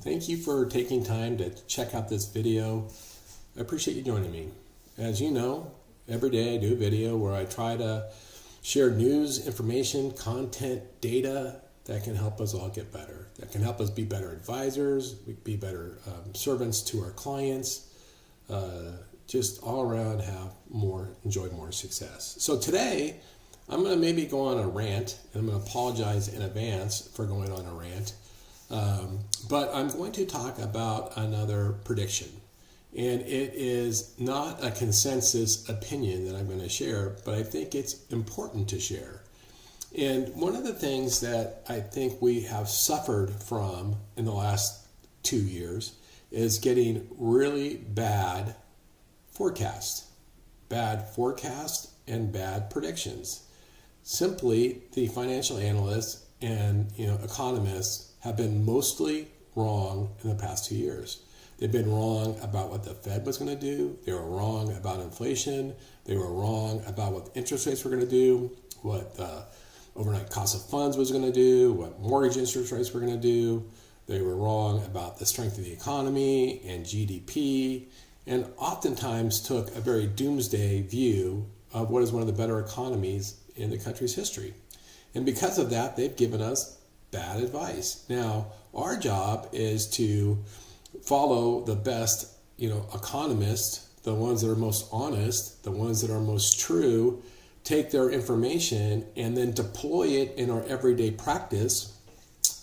Thank you for taking time to check out this video. I appreciate you joining me. As you know, every day I do a video where I try to share news, information, content, data that can help us all get better, that can help us be better advisors, be better servants to our clients, just all around enjoy more success. So today, I'm going to maybe go on a rant, and I'm going to apologize in advance for going on a rant. But I'm going to talk about another prediction. And it is not a consensus opinion that I'm going to share, but I think it's important to share. And one of the things that I think we have suffered from in the last 2 years is getting really bad forecasts and bad predictions. Simply, the financial analysts and economists have been mostly wrong in the past 2 years. They've been wrong about what the Fed was going to do. They were wrong about inflation. They were wrong about what interest rates were going to do, what the overnight cost of funds was going to do, what mortgage interest rates were going to do. They were wrong about the strength of the economy and GDP, and oftentimes took a very doomsday view of what is one of the better economies in the country's history. And because of that, they've given us bad advice. Now, our job is to follow the best, economists, the ones that are most honest, the ones that are most true, take their information and then deploy it in our everyday practice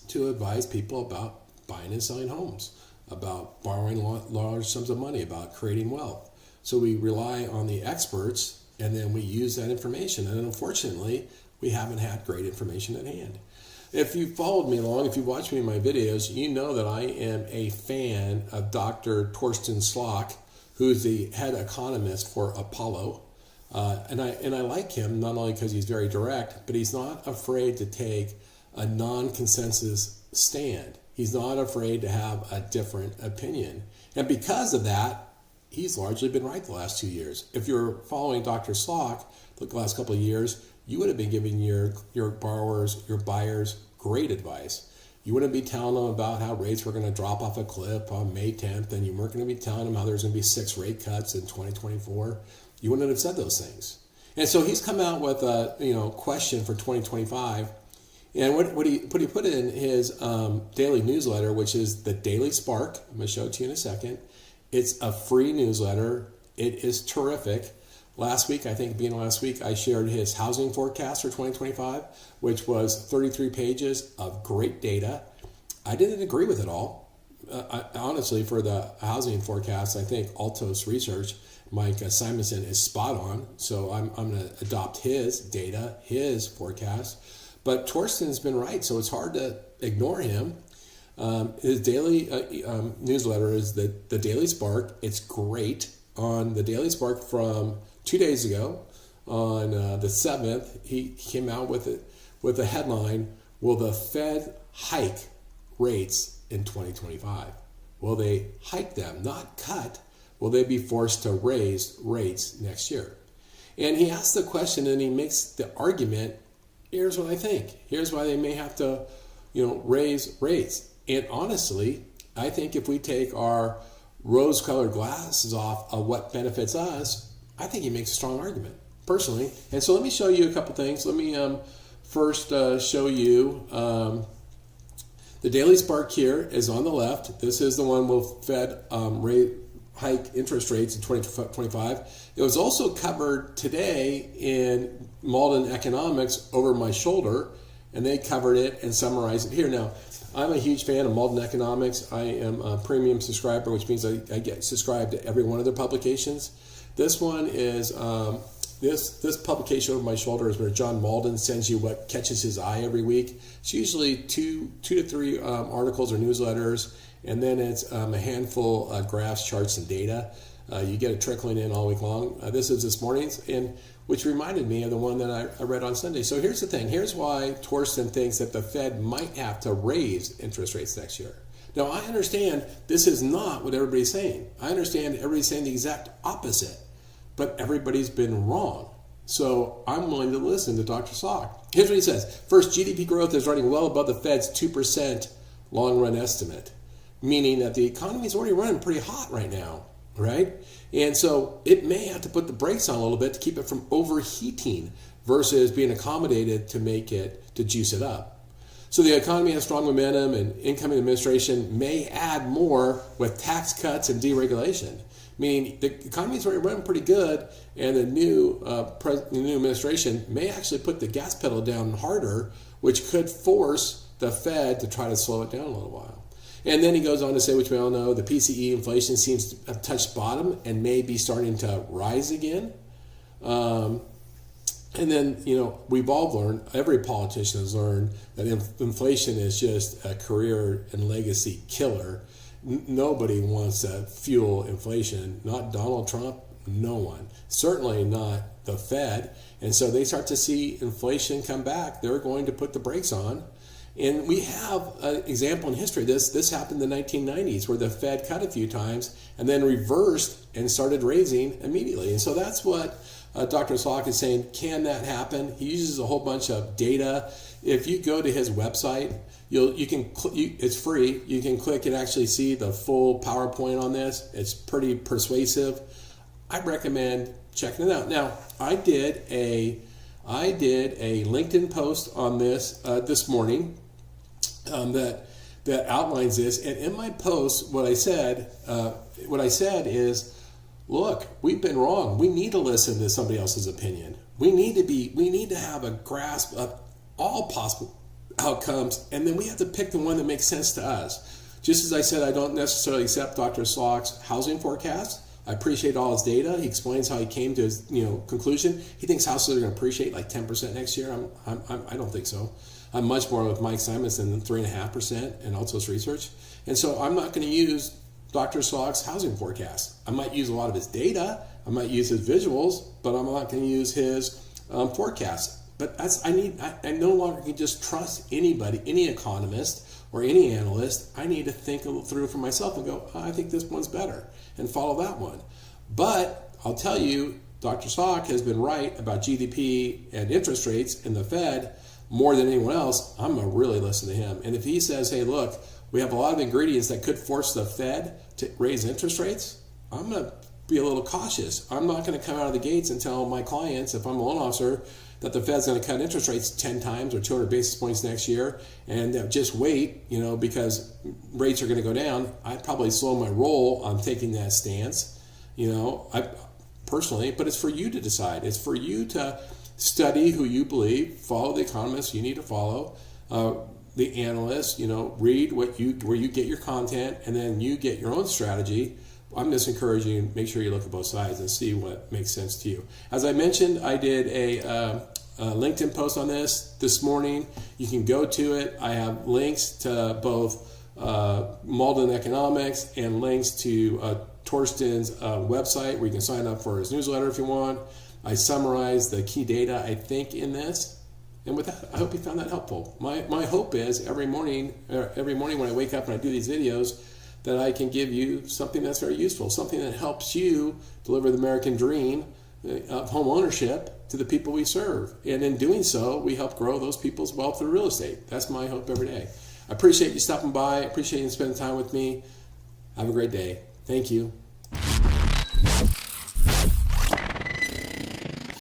to advise people about buying and selling homes, about borrowing large sums of money, about creating wealth. So we rely on the experts and then we use that information. And unfortunately, we haven't had great information at hand. If you followed me along, if you watched me in my videos, you know that I am a fan of Dr. Torsten Slok, who's the head economist for Apollo. And I like him not only because he's very direct, but he's not afraid to take a non-consensus stand. He's not afraid to have a different opinion. And because of that, he's largely been right the last 2 years. If you're following Dr. Slok the last couple of years, you would have been giving your borrowers, your buyers, great advice. You wouldn't be telling them about how rates were going to drop off a cliff on May 10th, and you weren't going to be telling them how there's going to be 6 rate cuts in 2024. You wouldn't have said those things. And so he's come out with a question for 2025. And what he put in his daily newsletter, which is the Daily Spark. I'm going to show it to you in a second. It's a free newsletter. It is terrific. Last week, I shared his housing forecast for 2025, which was 33 pages of great data. I didn't agree with it all. Honestly, for the housing forecast, I think Altos Research, Mike Simonson, is spot on. So I'm going to adopt his data, his forecast. But Torsten's been right, so it's hard to ignore him. His daily newsletter is the Daily Spark. It's great. On the Daily Spark from 2 days ago, on the 7th, he came out with the headline, "Will the Fed hike rates in 2025? Will they hike them, not cut? Will they be forced to raise rates next year?" And he asks the question and he makes the argument, here's what I think. Here's why they may have to, raise rates. And honestly, I think if we take our rose-colored glasses off of what benefits us, I think he makes a strong argument, personally. And so let me show you a couple things. Let me first show you the Daily Spark here is on the left. This is the one will Fed hike interest rates in 2025. It was also covered today in Malden Economics over my shoulder, and they covered it and summarized it here. Now, I'm a huge fan of Malden Economics. I am a premium subscriber, which means I get subscribed to every one of their publications. This one is this publication over my shoulder is where John Malden sends you what catches his eye every week. It's usually two to three articles or newsletters, and then it's a handful of graphs, charts, and data. You get it trickling in all week long. This is this morning's, and which reminded me of the one that I read on Sunday. So here's the thing. Here's why Torsten thinks that the Fed might have to raise interest rates next year. Now, I understand this is not what everybody's saying. I understand everybody's saying the exact opposite, but everybody's been wrong. So I'm willing to listen to Dr. Slok. Here's what he says. First, GDP growth is running well above the Fed's 2% long-run estimate. meaning that the economy is already running pretty hot right now, right? And so it may have to put the brakes on a little bit to keep it from overheating versus being accommodated to juice it up. So the economy has strong momentum, and incoming administration may add more with tax cuts and deregulation. Meaning the economy is already running pretty good, and the new administration may actually put the gas pedal down harder, which could force the Fed to try to slow it down a little while. And then he goes on to say, which we all know, the PCE inflation seems to have touched bottom and may be starting to rise again. And then, we've all learned, every politician has learned that inflation is just a career and legacy killer. Nobody wants to fuel inflation. Not Donald Trump, no one. Certainly not the Fed. And so they start to see inflation come back. They're going to put the brakes on. And we have an example in history. This happened in the 1990s where the Fed cut a few times and then reversed and started raising immediately. And so that's what Dr. Slok is saying. Can that happen? He uses a whole bunch of data. If you go to his website, it's free. You can click and actually see the full PowerPoint on this. It's pretty persuasive. I recommend checking it out. Now, I did a LinkedIn post on this morning that outlines this. And in my post, what I said is, look, we've been wrong. We need to listen to somebody else's opinion. We need to have a grasp of all possible outcomes, and then we have to pick the one that makes sense to us. Just as I said, I don't necessarily accept Dr. Slok's housing forecast. I appreciate all his data. He explains how he came to his conclusion. He thinks houses are going to appreciate like 10% next year. I don't think so. I'm much more with Mike Simonson than 3.5% and Altos Research. And so I'm not going to use Dr. Slok's housing forecast. I might use a lot of his data. I might use his visuals, but I'm not going to use his forecast. But I no longer can just trust anybody, any economist or any analyst. I need to think through for myself and go, I think this one's better, and follow that one. But I'll tell you, Dr. Slok has been right about GDP and interest rates in the Fed more than anyone else. I'm going to really listen to him. And if he says, hey, look, we have a lot of ingredients that could force the Fed to raise interest rates, I'm going to be a little cautious. I'm not going to come out of the gates and tell my clients, if I'm a loan officer, that the Fed's going to cut interest rates 10 times or 200 basis points next year, and just wait, because rates are going to go down. I'd probably slow my roll on taking that stance, I personally, but it's for you to decide. It's for you to study who you believe, follow the economists you need to follow, the analysts, read where you get your content, and then you get your own strategy. I'm just encouraging you, make sure you look at both sides and see what makes sense to you. As I mentioned, I did a LinkedIn post on this morning. You can go to it. I have links to both Malden Economics and links to Torsten's website where you can sign up for his newsletter if you want. I summarize the key data, I think, in this. And with that, I hope you found that helpful. My hope is every morning when I wake up and I do these videos, that I can give you something that's very useful, something that helps you deliver the American dream of home ownership to the people we serve. And in doing so, we help grow those people's wealth through real estate. That's my hope every day. I appreciate you stopping by. I appreciate you spending time with me. Have a great day. Thank you.